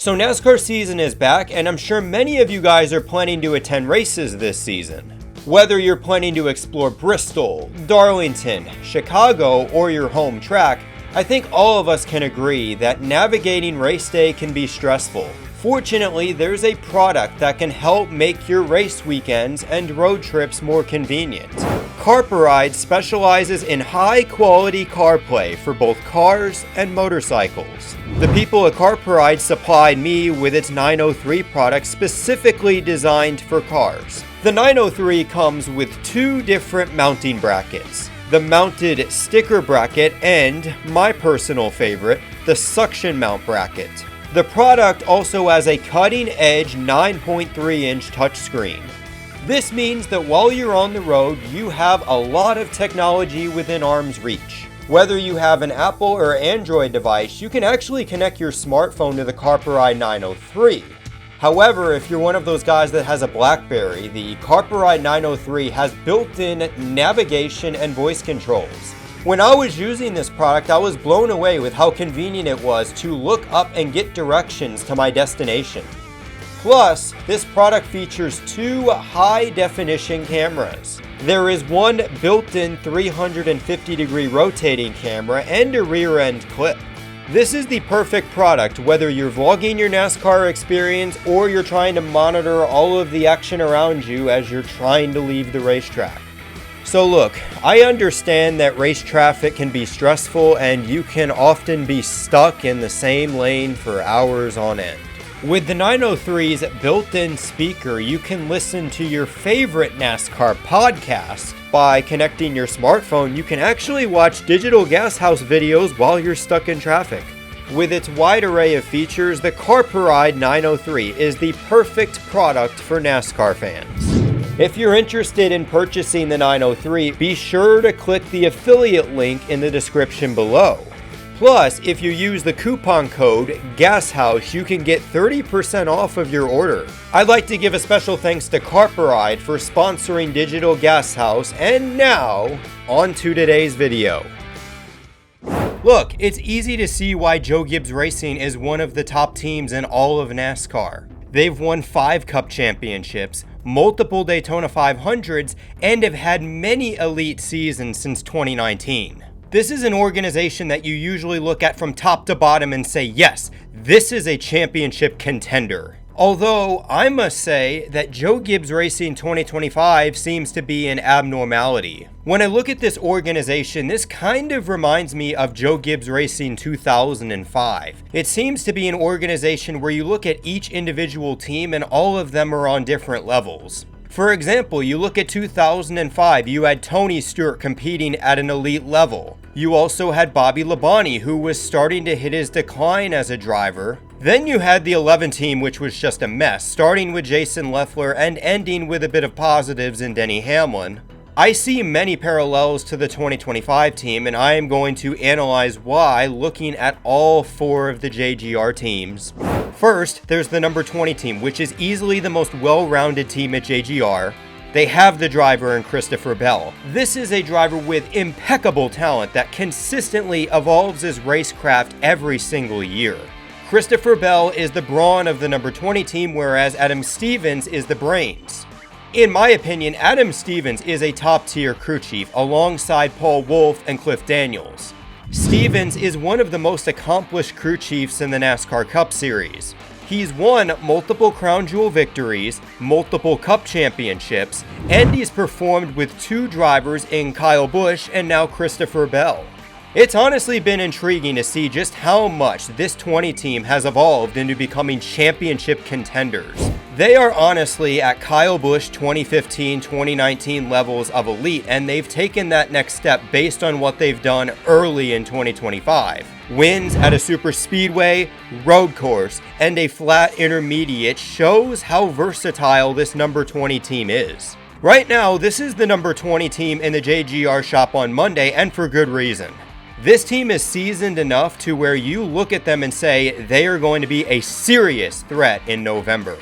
So NASCAR season is back, and I'm sure many of you guys are planning to attend races this season. Whether you're planning to explore Bristol, Darlington, Chicago, or your home track, I think all of us can agree that navigating race day can be stressful. Fortunately, there's a product that can help make your race weekends and road trips more convenient. Carpuride specializes in high-quality CarPlay for both cars and motorcycles. The people at Carpuride supplied me with its 903 product specifically designed for cars. The 903 comes with two different mounting brackets: the mounted sticker bracket and, my personal favorite, the suction mount bracket. The product also has a cutting-edge 9.3-inch touchscreen. This means that while you're on the road, you have a lot of technology within arm's reach. Whether you have an Apple or Android device, you can actually connect your smartphone to the Carpuride 903. However, if you're one of those guys that has a BlackBerry, the Carpuride 903 has built-in navigation and voice controls. When I was using this product, I was blown away with how convenient it was to look up and get directions to my destination. Plus, this product features two high-definition cameras. There is one built-in 350-degree rotating camera and a rear-end clip. This is the perfect product whether you're vlogging your NASCAR experience or you're trying to monitor all of the action around you as you're trying to leave the racetrack. So look, I understand that race traffic can be stressful and you can often be stuck in the same lane for hours on end. With the 903's built-in speaker, you can listen to your favorite NASCAR podcast. By connecting your smartphone, you can actually watch digital gashouse videos while you're stuck in traffic. With its wide array of features, the Carpuride 903 is the perfect product for NASCAR fans. If you're interested in purchasing the 903, be sure to click the affiliate link in the description below. Plus, if you use the coupon code GASHOUSE, you can get 30% off of your order. I'd like to give a special thanks to Carpuride for sponsoring Digital Gashouse, and now, on to today's video. Look, it's easy to see why Joe Gibbs Racing is one of the top teams in all of NASCAR. They've won 5 Cup championships, multiple Daytona 500s, and have had many elite seasons since 2019. This is an organization that you usually look at from top to bottom and say, yes, this is a championship contender. Although, I must say that Joe Gibbs Racing 2025 seems to be an abnormality. When I look at this organization, this kind of reminds me of Joe Gibbs Racing 2005. It seems to be an organization where you look at each individual team and all of them are on different levels. For example, you look at 2005, you had Tony Stewart competing at an elite level. You also had Bobby Labonte, who was starting to hit his decline as a driver. Then you had the 11 team, which was just a mess, starting with Jason Leffler and ending with a bit of positives in Denny Hamlin. I see many parallels to the 2025 team, and I am going to analyze why looking at all 4 of the JGR teams. First, there's the number 20 team, which is easily the most well-rounded team at JGR. They have the driver in Christopher Bell. This is a driver with impeccable talent that consistently evolves his racecraft every single year. Christopher Bell is the brawn of the number 20 team, whereas Adam Stevens is the brains. In my opinion, Adam Stevens is a top-tier crew chief alongside Paul Wolfe and Cliff Daniels. Stevens is one of the most accomplished crew chiefs in the NASCAR Cup Series. He's won multiple Crown Jewel victories, multiple Cup championships, and he's performed with 2 drivers in Kyle Busch and now Christopher Bell. It's honestly been intriguing to see just how much this 20 team has evolved into becoming championship contenders. They are honestly at Kyle Busch 2015-2019 levels of elite, and they've taken that next step based on what they've done early in 2025. Wins at a super speedway, road course, and a flat intermediate shows how versatile this number 20 team is. Right now, this is the number 20 team in the JGR shop on Monday, and for good reason. This team is seasoned enough to where you look at them and say they are going to be a serious threat in November.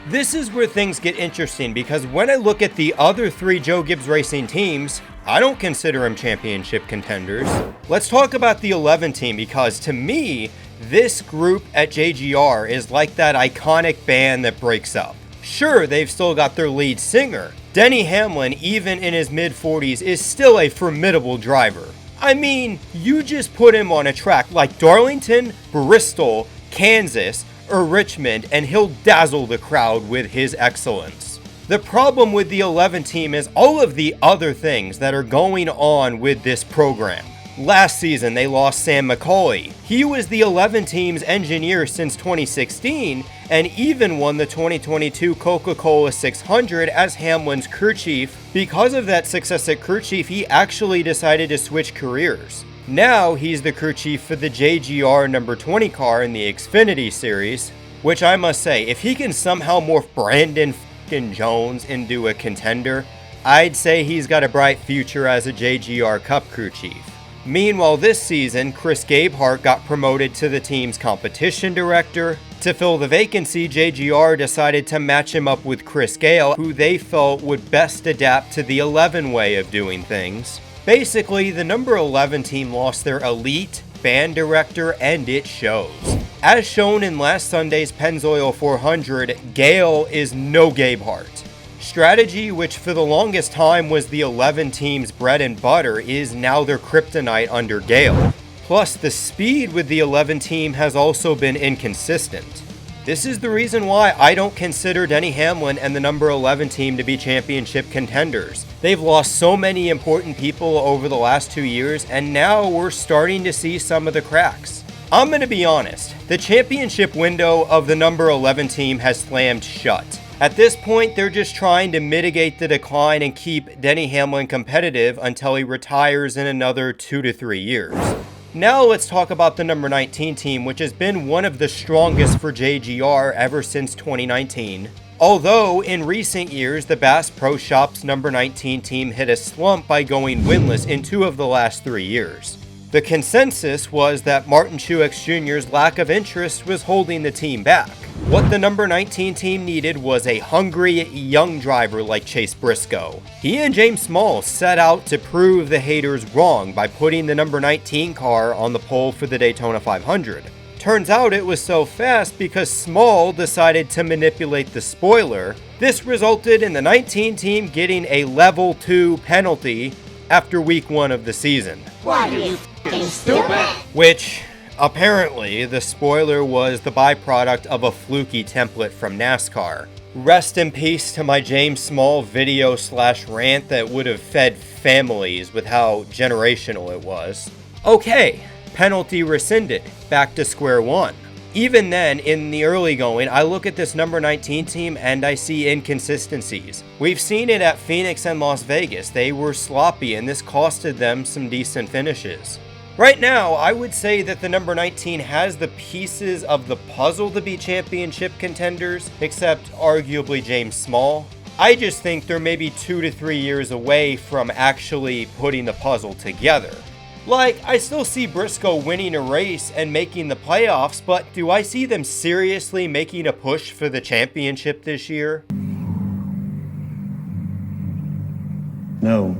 This is where things get interesting, because when I look at the other 3 Joe Gibbs Racing teams, I don't consider them championship contenders. Let's talk about the 11 team, because to me, this group at JGR is like that iconic band that breaks up. Sure, they've still got their lead singer. Denny Hamlin, even in his mid-40s, is still a formidable driver. I mean, you just put him on a track like Darlington, Bristol, Kansas, or Richmond, and he'll dazzle the crowd with his excellence. The problem with the 11 team is all of the other things that are going on with this program. Last season, they lost Sam McCauley. He was the 11 team's engineer since 2016, and even won the 2022 Coca-Cola 600 as Hamlin's crew chief. Because of that success at crew chief, he actually decided to switch careers. Now he's the crew chief for the JGR number 20 car in the Xfinity series, which I must say, if he can somehow morph Brandon f***ing Jones into a contender, I'd say he's got a bright future as a JGR Cup crew chief. Meanwhile, this season, Chris Gabehart got promoted to the team's competition director. To fill the vacancy, JGR decided to match him up with Chris Gale, who they felt would best adapt to the 11 way of doing things. Basically, the number 11 team lost their elite band director, and it shows. As shown in last Sunday's Pennzoil 400, Gale is no Gabehart. Strategy, which for the longest time was the 11 team's bread and butter, is now their kryptonite under Gale. Plus, the speed with the 11 team has also been inconsistent. This is the reason why I don't consider Denny Hamlin and the number 11 team to be championship contenders. They've lost so many important people over the last 2 years, and now we're starting to see some of the cracks. I'm going to be honest, the championship window of the number 11 team has slammed shut. At this point, they're just trying to mitigate the decline and keep Denny Hamlin competitive until he retires in another 2 to 3 years. Now let's talk about the number 19 team, which has been one of the strongest for JGR ever since 2019. Although, in recent years, the Bass Pro Shops number 19 team hit a slump by going winless in 2 of the last 3 years. The consensus was that Martin Truex Jr.'s lack of interest was holding the team back. What the number 19 team needed was a hungry, young driver like Chase Briscoe. He and James Small set out to prove the haters wrong by putting the number 19 car on the pole for the Daytona 500. Turns out it was so fast because Small decided to manipulate the spoiler. This resulted in the 19 team getting a level 2 penalty after week 1 of the season. What are you f***ing stupid? Which, apparently, the spoiler was the byproduct of a fluky template from NASCAR. Rest in peace to my James Small video/rant that would have fed families with how generational it was. Okay, penalty rescinded, back to square one. Even then, in the early going, I look at this number 19 team and I see inconsistencies. We've seen it at Phoenix and Las Vegas. They were sloppy and this costed them some decent finishes. Right now, I would say that the number 19 has the pieces of the puzzle to be championship contenders, except arguably James Small. I just think they're maybe 2 to 3 years away from actually putting the puzzle together. Like, I still see Briscoe winning a race and making the playoffs, but do I see them seriously making a push for the championship this year? No.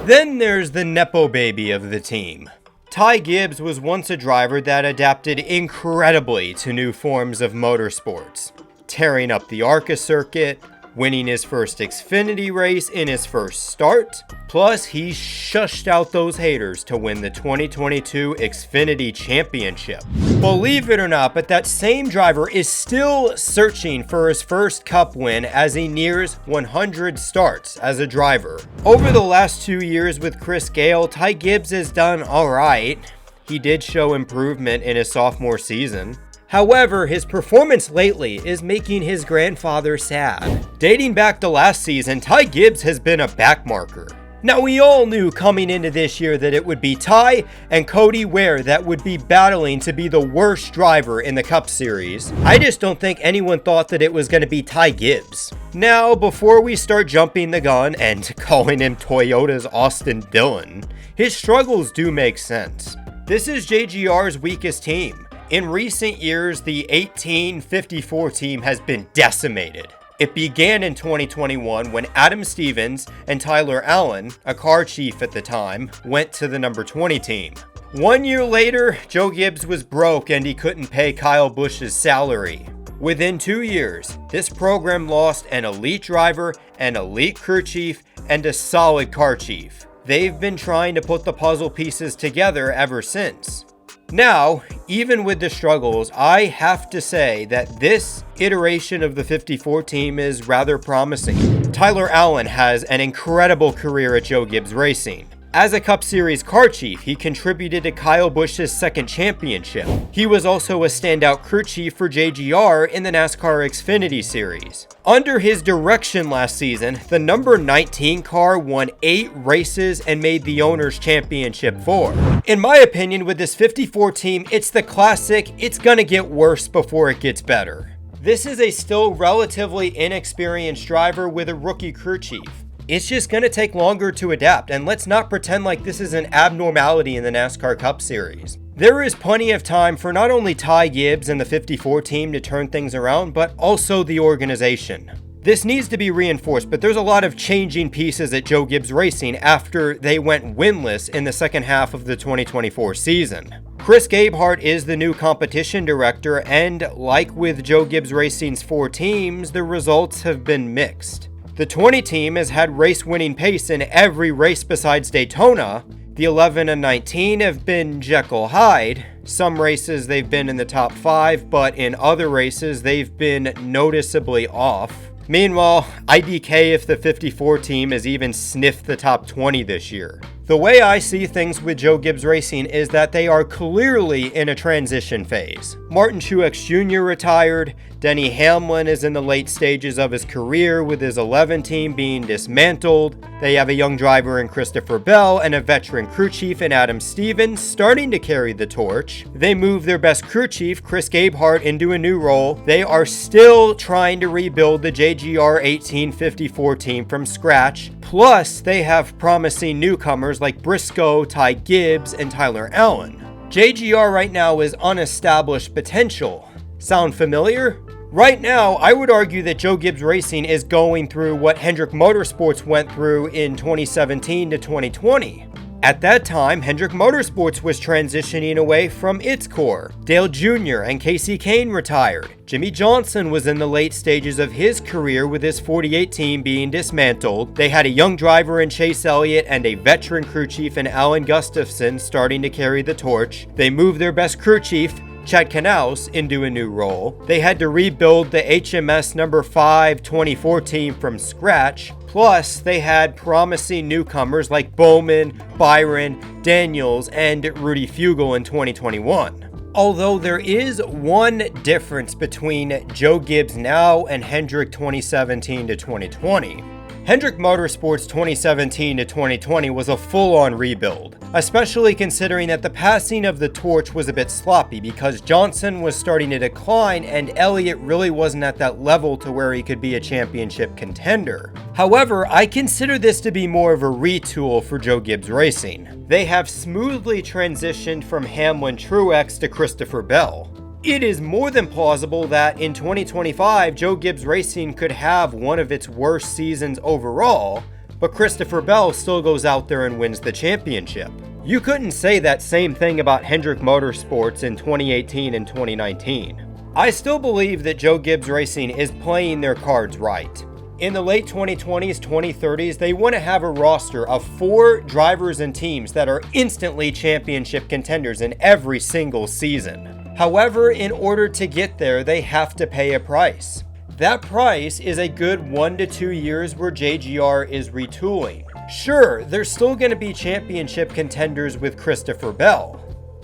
Then there's the nepo baby of the team. Ty Gibbs was once a driver that adapted incredibly to new forms of motorsports, tearing up the ARCA circuit, winning his first Xfinity race in his first start, plus he shushed out those haters to win the 2022 Xfinity Championship. Believe it or not, but that same driver is still searching for his first Cup win as he nears 100 starts as a driver. Over the last 2 years with Chris Gale, Ty Gibbs has done alright. He did show improvement in his sophomore season. However, his performance lately is making his grandfather sad. Dating back to last season, Ty Gibbs has been a backmarker. Now, we all knew coming into this year that it would be Ty and Cody Ware that would be battling to be the worst driver in the Cup Series. I just don't think anyone thought that it was going to be Ty Gibbs. Now, before we start jumping the gun and calling him Toyota's Austin Dillon, his struggles do make sense. This is JGR's weakest team. In recent years, the 1854 team has been decimated. It began in 2021 when Adam Stevens and Tyler Allen, a car chief at the time, went to the number 20 team. 1 year later, Joe Gibbs was broke and he couldn't pay Kyle Busch's salary. Within 2 years, this program lost an elite driver, an elite crew chief, and a solid car chief. They've been trying to put the puzzle pieces together ever since. Now, even with the struggles, I have to say that this iteration of the 54 team is rather promising. Tyler Allen has an incredible career at Joe Gibbs Racing. As a Cup Series car chief, he contributed to Kyle Busch's second championship. He was also a standout crew chief for JGR in the NASCAR Xfinity Series. Under his direction last season, the number 19 car won 8 races and made the Owners' Championship 4. In my opinion, with this 54 team, it's the classic, it's gonna get worse before it gets better. This is a still relatively inexperienced driver with a rookie crew chief. It's just going to take longer to adapt, and let's not pretend like this is an abnormality in the NASCAR Cup Series. There is plenty of time for not only Ty Gibbs and the 54 team to turn things around, but also the organization. This needs to be reinforced, but there's a lot of changing pieces at Joe Gibbs Racing after they went winless in the second half of the 2024 season. Chris Gabehart is the new competition director, and like with Joe Gibbs Racing's 4 teams, the results have been mixed. The 20 team has had race-winning pace in every race besides Daytona. The 11 and 19 have been Jekyll Hyde. Some races they've been in the top 5, but in other races they've been noticeably off. Meanwhile, IDK if the 54 team has even sniffed the top 20 this year. The way I see things with Joe Gibbs Racing is that they are clearly in a transition phase. Martin Truex Jr. retired, Denny Hamlin is in the late stages of his career with his 11 team being dismantled. They have a young driver in Christopher Bell and a veteran crew chief in Adam Stevens starting to carry the torch. They moved their best crew chief, Chris Gabehart, into a new role. They are still trying to rebuild the JGR 1854 team from scratch. Plus, they have promising newcomers like Briscoe, Ty Gibbs, and Tyler Allen. JGR right now is unestablished potential. Sound familiar? Right now, I would argue that Joe Gibbs Racing is going through what Hendrick Motorsports went through in 2017 to 2020. At that time, Hendrick Motorsports was transitioning away from its core. Dale Jr. and Casey Kane retired. Jimmy Johnson was in the late stages of his career with his 48 team being dismantled. They had a young driver in Chase Elliott and a veteran crew chief in Alan Gustafson starting to carry the torch. They moved their best crew chief, Chad Knaus, into a new role. They had to rebuild the HMS number 5 24 team from scratch. Plus, they had promising newcomers like Bowman, Byron, Daniels, and Rudy Fugle in 2021. Although there is one difference between Joe Gibbs now and Hendrick 2017 to 2020. Hendrick Motorsports 2017 to 2020 was a full-on rebuild, especially considering that the passing of the torch was a bit sloppy because Johnson was starting to decline and Elliott really wasn't at that level to where he could be a championship contender. However, I consider this to be more of a retool for Joe Gibbs Racing. They have smoothly transitioned from Hamlin Truex to Christopher Bell. It is more than plausible that in 2025, Joe Gibbs Racing could have one of its worst seasons overall, but Christopher Bell still goes out there and wins the championship. You couldn't say that same thing about Hendrick Motorsports in 2018 and 2019. I still believe that Joe Gibbs Racing is playing their cards right. In the late 2020s, 2030s, they want to have a roster of 4 drivers and teams that are instantly championship contenders in every single season. However, in order to get there, they have to pay a price. That price is a good 1 to 2 years where JGR is retooling. Sure, they're still going to be championship contenders with Christopher Bell.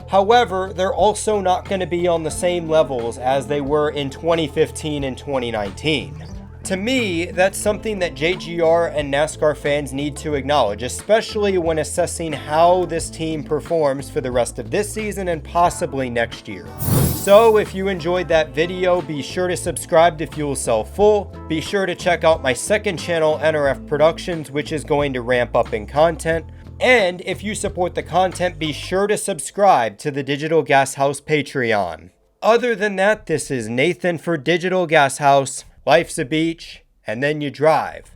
However, they're also not going to be on the same levels as they were in 2015 and 2019. To me, that's something that JGR and NASCAR fans need to acknowledge, especially when assessing how this team performs for the rest of this season and possibly next year. So if you enjoyed that video, be sure to subscribe to Fuel Cell Full. Be sure to check out my second channel, NRF Productions, which is going to ramp up in content. And if you support the content, be sure to subscribe to the Digital Gas House Patreon. Other than that, this is Nathan for Digital Gas House. Life's a beach, and then you drive.